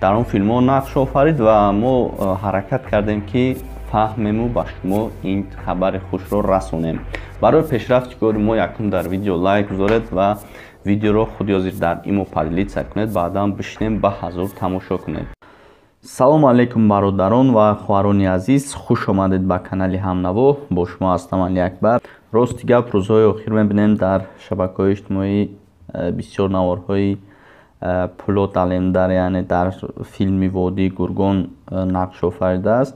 дар он филмҳо нақш офарид ва мо ҳаракат кардем ки фаҳмему ба шумо ин хабари хушро расонем. Барои пешрафти кори мо якум дар видео лайк гузоред ва видеоро худ ёзир дар имо поделиться кунед, баъдан бишинем ба ҳазур тамошо кунед. салому алайкум бародарон ва хоҳарони азиз, хуш омадед ба канали Ҳамнаво. Бо шумо ҳастам Али Акбар. Рости гап, рӯзҳои охир мебинем дар шабакаҳои иҷтимоӣ бисёр наворҳои Пулот Алемдар, яъне дар филми Водии Гургон нақш офаридааст.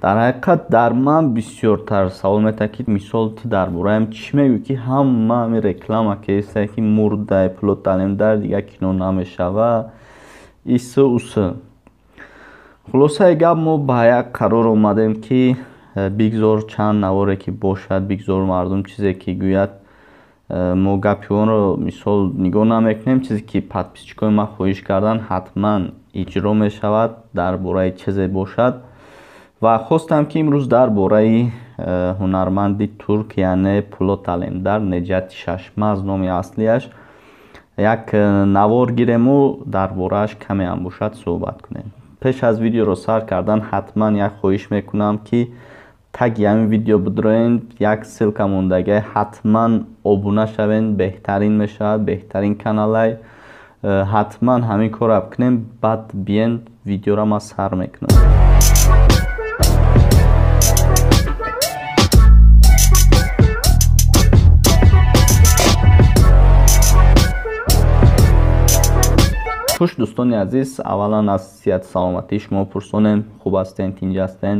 дар ҳақиқат дар ман бисёртар савол метавад ки мисол ту дар бораям чӣ мегӯй ки ҳама ҳами реклама кеста ки мурдаи Пулот Алемдар дигар кино намешава ису усу. хулосаи гап, мо ба як қарор омадем ки бигзор чанд наворе ки бошад, бигзор мардум чизе ки гӯяд, мо гапи онро мисол нигоҳ намекунем. чизе ки подписчикои ман хоҳиш кардан ҳатман иҷро мешавад, дар бораи чизе бошад. ва хостам ки имрӯз дар бораи ҳунарманди турк, яъне Пулот Алемдар, Неҷати Шашмаз номи аслияш, як навор гирему дар борааш камеам бошад суҳбат кунем. пеш аз видеоро сар кардан ҳатман як хоҳиш мекунам ки таги ҳамин видео бидроен, як ссилка мондагиа, ҳатман обуна шавен, беҳтарин мешавад, беҳтарин каналай. ҳатман ҳамин корро бикунем, баъд биен видеоро ман сар мекунам. хуш дӯстони азиз, аввалан аз сиҳат саломатии шумо пурсонем. Хуб ҳастен, тинҷ ҳастен?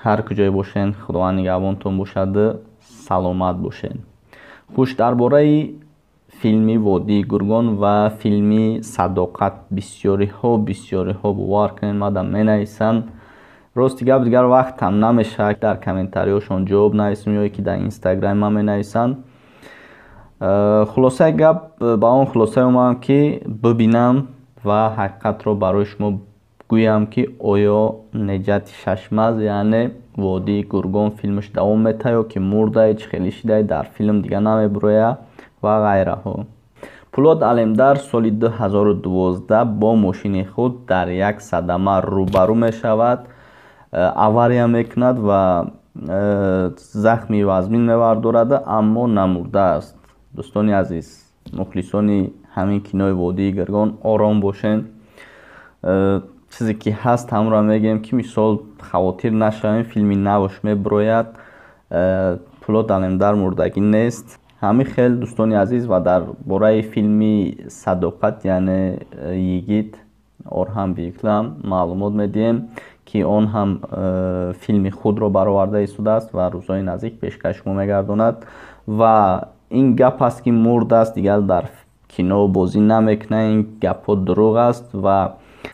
ҳар куҷое бошен, худованд нигаҳбонтон бошаду саломат бошен. хуш, дар бораи филми Водии Гургон ва филми Садоқат бисёриҳо бовар кунед мада менависанд. рости гап, дигар вақтам намешавад дар комментариҳошон ҷавоб нависем ё ки дар инстаграми ман менависанд. хулосаи гап, ба он хулосае омадам ки бибинам ва ҳақиқатро барои шумо гӯям ки оё Неҷати Шашмаз, яъне Водии Гургон филмаш давом метавад ё ки мурдае, чӣ хеле шидаи дар филм дигар намебироя ва ғайраҳо. Пулот Алемдар соли 2012 бо мошини худ дар як садама рӯбарӯ мешавад, авария мекунад ва захми вазмин мебардорад, аммо намурдааст. дӯстони азиз, мухлисони ҳамин кинои Водии Гургон, ором бошен. чизе ки ҳаст ҳамро мегем ки мисол хавотир нашавем, филми навш мебирояд, Пулот Алемдар мурдагӣ нест. ҳамин хел дӯстони азиз. ва дар бораи филми Садоқат, яъне Йигит Орҳан Бейиклам маълумот медиҳем ки он ҳам филми худро бароварда истодааст ва рӯзҳои наздик пешкаш шумо мегардонад. ва ин гап аст ки мурд аст, дигар дар кино бозӣ намекунад. ин гапҳо дурӯғ аст ва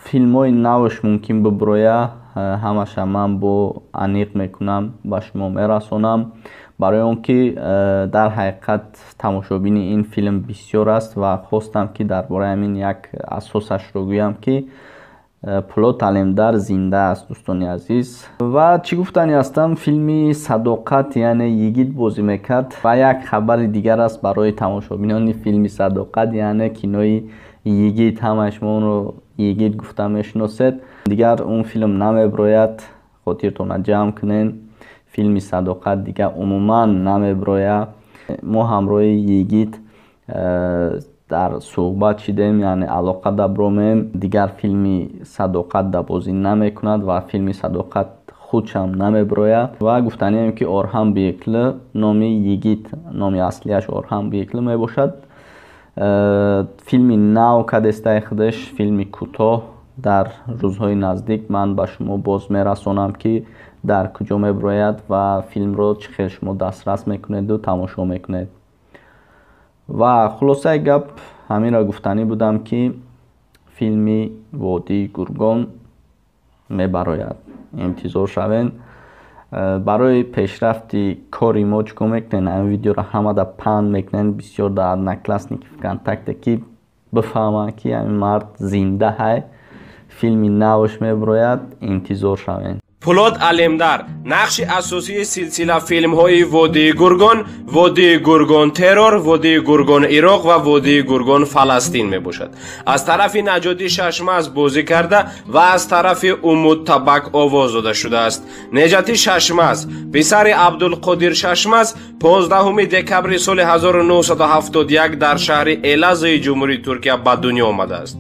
филмҳои навш мумкин бибироя, ҳамаша ман бо аниқ мекунам, ба шумо мерасонам, барои он ки дар ҳақиқат тамошобини ин филм бисёр аст ва хостам ки дар бораи ҳамин як асосашро гӯям ки Пулот Алемдар зинда аст, дӯстони азиз. ва чӣ гуфтани ҳастам, филми Садоқат, яъне Йигит бозӣ мекард. ва як хабари дигар аст барои тамошобинони филми Садоқат, яъне кинои Йигит, ҳамаи шумо онро Йигит гуфта мешиносед. дигар он филм намебирояд, хотиртона ҷамъ кунен. филми Садоқат дигар умуман намебироя. мо ҳамроҳи Йигит дар суҳбат шидем, яъне алоқа дабромем. дигар филми Садоқат дабозӣ намекунад ва филми Садоқат худшам намебироя. ва гуфтанием ки Орҳан Бейиклӣ номи Йигит, номи аслияш Орҳан Бейиклӣ мебошад. филми нав кадестаи худаш, филми кӯтоҳ дар рӯзҳои наздик ман ба шумо боз мерасонам ки дар куҷо мебирояд ва филмро чӣ хел шумо дастрас мекунеду тамошо мекунед. ва хулосаи гап, ҳаминро гуфтанӣ будам ки филми Водии Гургон мебарояд. интизор шавен. барои пешрафти кори мо чӣ кор мекунен? ҳамин видеоро ҳамада паҳн мекунен бисёр дар одноклассники, вконтакте, ки бифаҳманд ки ҳамин мард зинда ҳай, филми навш мебирояд. интизор шавен. پولاد علمدار نقش اساسی سلسله فیلم های وادی گرگان ترور، وادی گرگان عراق و وادی گرگان فلسطین می باشد. از طرف نجاتی ششماز بازی کرده و از طرف امود تبک آواز داده شده است. نجاتی ششماز پسر عبدالقادر ششماز 15 دکبر سال 1971 در شهر الازی جمهوری ترکیه به دنیا آمده است.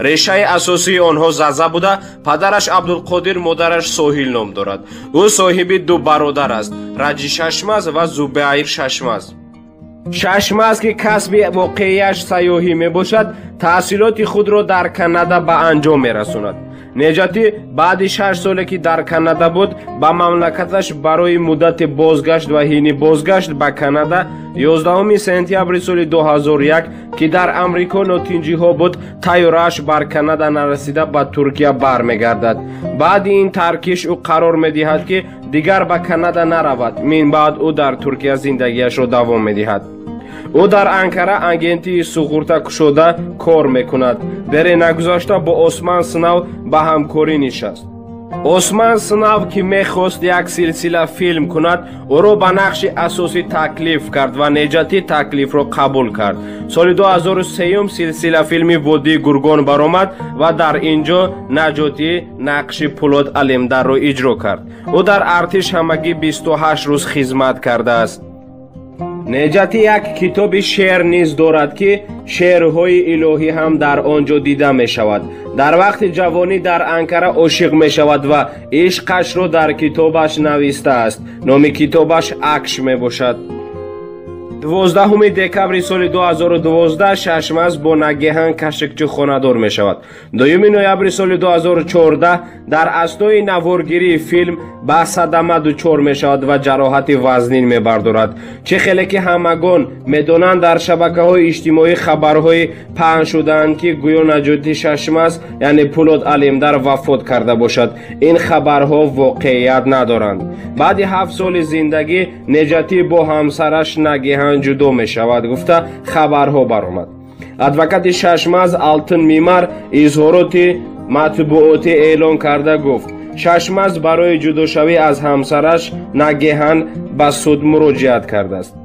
ریشه اساسی آنها زازا بوده. پدرش عبدالقادر، مادرش سهیل نام دارد. او صاحب دو برادر است، رجی ششماز و زبیر ششماز. ششماز که کسب واقعیش سیاحی می باشد، تحصیلات خود را در کانادا به انجام می رساند. نجاتی بعد 6 ساله که در کانادا بود به مملکتش برای مدت بازگشت و حین بازگشت به کانادا 11 سپتامبر سال 2001 که در امریکا ناتنجی ها بود طیاره‌اش بر کانادا نرسیده به ترکیه برمیگردد. بعد این ترکش او قرار میدهد که دیگر به کانادا نرود. من بعد او در ترکیه زندگیش را دوام میدهد. او در انکره اگنتی سقورتا کشوده کار میکند. در نگذاشته با عثمان سنو به همکاری نشست. عثمان سنو که میخواست یک سلسله فیلم کند او را به نقش اساسی تکلیف کرد و نجاتی تکلیف را قبول کرد. سال 2003 سلسله فیلم وادی گرگان برآمد و در اینجا نجاتی نقش پولاد علمدار را اجرا کرد. او در ارتش همگی 28 روز خدمت کرده است. نجاتی یک کتاب شعر نیز دارد که شعرهای الهی هم در آنجا دیده می شود. در وقت جوانی در انکره عاشق می شود و عشقش را در کتابش نوشته است. نام کتابش عکش می باشد. 12 دکبر سال 2012 ششماز با ناگهان کشکچی خانه‌دار می شود. 2 نوامبر سال 2014 در اثنای نوارگیری فیلم به صدمه دچار می شود و جراحت وزنین می بردارد. چه خیلی که همگان می دانند در شبکه های اجتماعی خبرهای پخش شدند که گویا نجاتی ششماز یعنی پولاد علمدار وفات کرده باشد. این خبرها واقعیت ندارند. بعد 7 سال زندگی نجاتی با همسرش ناگهان جدا می شود گفته خبرها برآمد. ادوکات ششماز آلتن میمار اظهارات مطبوعاتی اعلان کرده گفت ششماز برای جداشوی از همسرش ناگهان به سود مراجعت کرده است.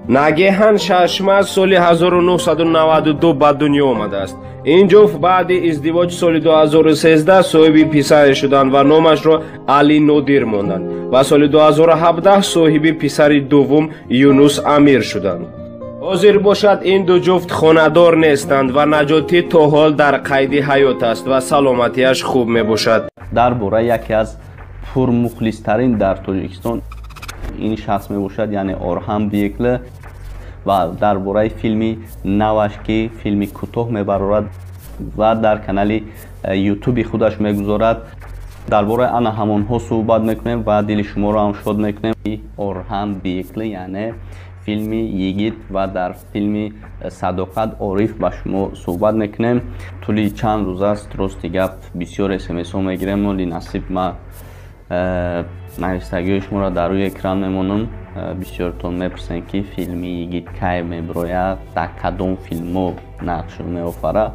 ناگهان ششماز سال 1992 به دنیا آمده است. این جفت بعد ازدواج سال 2013 صاحب پسر شدند و نامش را علی نادر ماندند و سال 2017 صاحب پسر دوم یونس امیر شدند. حاضر باشد این دو جفت خانه‌دار نیستند و نجاتی تا حال در قید حیات است و سلامتیش خوب می باشد. درباره یکی از پرمخلص‌ترین در تاجیکستان این شخص می باشد یعنی اورهان بیکلی و درباره فیلمی نوش که فیلمی کوتاه میبرد و در کانال یوتیوب خودش میگذارد. درباره آن همونها صحبت میکنیم و دل شما را هم شاد میکنیم. اورهان بیکلی یعنی فیلمی یگیت و در فیلمی صداقت عارف با شما صحبت میکنیم. طولی چند روز است راستی گپ بسیار SMS ها میگیریم ولی نصیب ما نویسندگی شما را در روی اکران میمونم. بسیارتون میپرسن که فیلمی یگیت کی میبراید، در کدام فیلمو نقش میآفره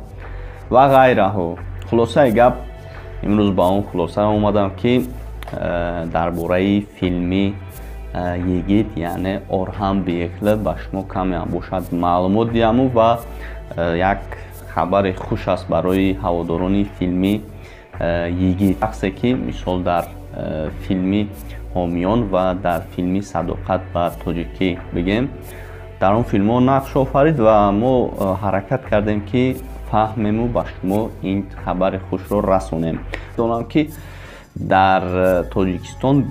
و غیره ها. خلاصه گپ امروز با اون خلاصه اومدم که درباره فیلمی یگیت یعنی اورهان بیکلی با شما کمی باشد معلومات دیم و یک خبر خوش است برای هواداران فیلمی یگیت. شخصی که مثال در فیلمی حامیان و در فیلمی صداقت با تاجیکی بگیم در اون فیلم ها نقش آفرید و ما حرکت کردیم که فهمیم و با شما این خبر خوش رو رسونیم. دونم که در تاجیکستان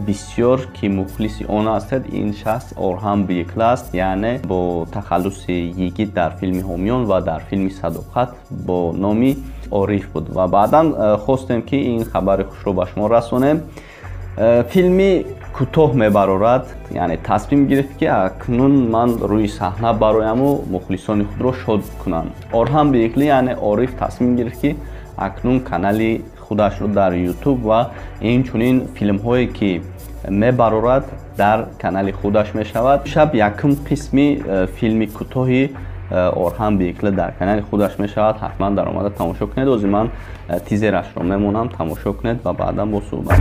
بسیار که مخلص آن هستند این شخص اورهان بیکلی است، یعنی با تخلص یگیت در فیلم حامیان و در فیلم صداقت با نامی عارف بود و بعدا خواستیم که این خبر خوش رو با شما رسونیم. فیلمی کوتاه میبرد یعنی تصمیم گرفت که اکنون من روی صحنه برایم و مخلصان خود را شاد کنم. اورهان بیکلی یعنی عارف تصمیم گرفت که اکنون کانال خودش رو در یوتیوب و این چنین فیلم هایی که میبرد در کانال خودش میشود. شب یکم قسمی فیلم کوتاهی اورهان بیکلی در کانال خودش میشود. حتما در آمده تماشا کنید. از من تیزرش رو میمونم تماشا کنید و بعدا با صحبت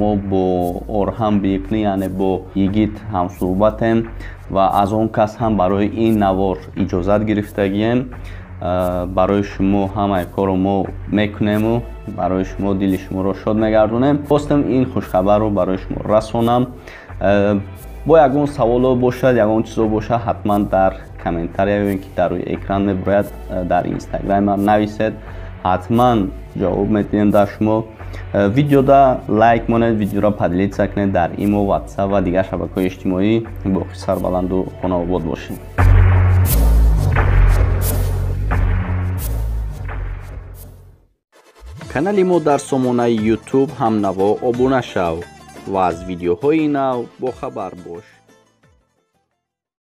ما با орҳам بیقلی یعنی با یگیت هم صحبتیم و از اون کس هم برای این نوار اجازت گرفتگیم. برای شما همه کار ما میکنیم و برای شما دل شما رو شاد میگردونیم. خواستم این خوشخبر رو برای شما رسونم. با یگون سوال باشد یگون چیزا باشه حتما در کامنتاری که در روی اکران میبراید در اینستاگرام هم نویسید، حتما جواب میدیم در شما. ویدیو دا لایک مونید، ویدیو را پدلیت کنید در ایمو، واتساپ و دیگر شبکه‌های اجتماعی. باقی سربلند و خانه آباد باشید. کانالی ما در سامانه یوتیوب همنوا ابونه شو و از ویدیوهای نو با خبر باش.